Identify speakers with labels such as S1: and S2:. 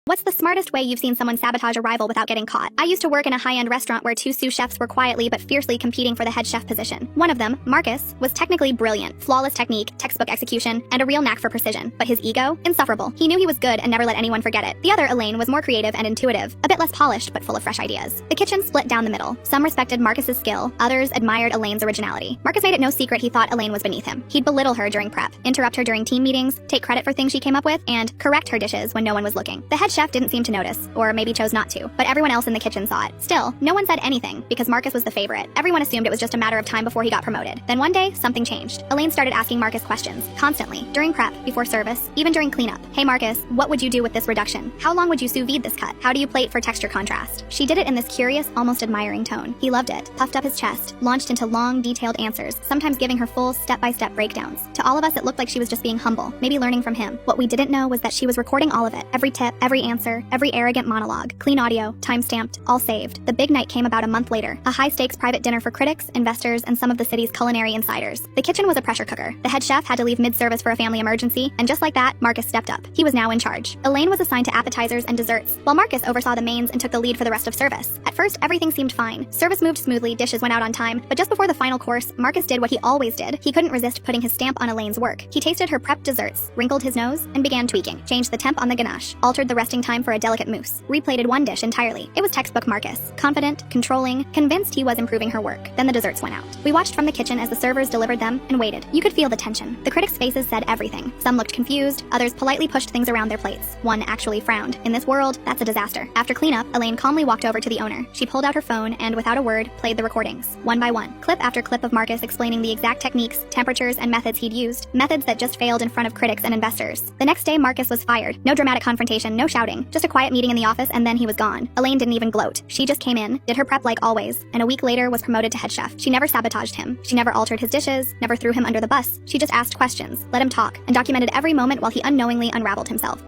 S1: What's the smartest way you've seen someone sabotage a rival without getting caught? I used to work in a high-end restaurant where two sous chefs were quietly but fiercely competing for the head chef position. One of them, Marcus, was technically brilliant, flawless technique, textbook execution, and a real knack for precision. But his ego? Insufferable. He knew he was good and never let anyone forget it. The other, Elaine, was more creative and intuitive, a bit less polished but full of fresh ideas. The kitchen split down the middle. Some respected Marcus's skill, others admired Elaine's originality. Marcus made it no secret he thought Elaine was beneath him. He'd belittle her during prep, interrupt her during team meetings, take credit for things she came up with, and correct her dishes when no one was looking. The head chef didn't seem to notice, or maybe chose not to, but everyone else in the kitchen saw it. Still, no one said anything because Marcus was the favorite. Everyone assumed it was just a matter of time before he got promoted. Then one day, something changed. Elaine started asking Marcus questions, constantly, during prep, before service, even during cleanup. Hey Marcus, what would you do with this reduction? How long would you sous vide this cut? How do you plate for texture contrast? She did it in this curious, almost admiring tone. He loved it, puffed up his chest, launched into long, detailed answers, sometimes giving her full step-by-step breakdowns. To all of us, it looked like she was just being humble, maybe learning from him. What we didn't know was that she was recording all of it, every tip, every answer, every arrogant monologue. Clean audio, time-stamped, all saved. The big night came about a month later, a high-stakes private dinner for critics, investors, and some of the city's culinary insiders. The kitchen was a pressure cooker. The head chef had to leave mid-service for a family emergency, and just like that, Marcus stepped up. He was now in charge. Elaine was assigned to appetizers and desserts, while Marcus oversaw the mains and took the lead for the rest of service. At first, everything seemed fine. Service moved smoothly, dishes went out on time, but just before the final course, Marcus did what he always did. He couldn't resist putting his stamp on Elaine's work. He tasted her prepped desserts, wrinkled his nose, and began tweaking. Changed the temp on the ganache, altered the resting time for a delicate mousse, replated one dish entirely. It was textbook Marcus. Confident, controlling, convinced he was improving her work. Then the desserts went out. We watched from the kitchen as the servers delivered them and waited. You could feel the tension. The critics' faces said everything. Some looked confused, others politely pushed things around their plates. One actually frowned. In this world, that's a disaster. After cleanup, Elaine calmly walked over to the owner. She pulled out her phone and, without a word, played the recordings. One by one. Clip after clip of Marcus explaining the exact techniques, temperatures, and methods he'd used. Methods that just failed in front of critics and investors. The next day, Marcus was fired. No dramatic confrontation, no shouting. Just a quiet meeting in the office and then he was gone. Elaine didn't even gloat. She just came in, did her prep like always, and a week later was promoted to head chef. She never sabotaged him. She never altered his dishes, never threw him under the bus. She just asked questions, let him talk, and documented every moment while he unknowingly unraveled himself.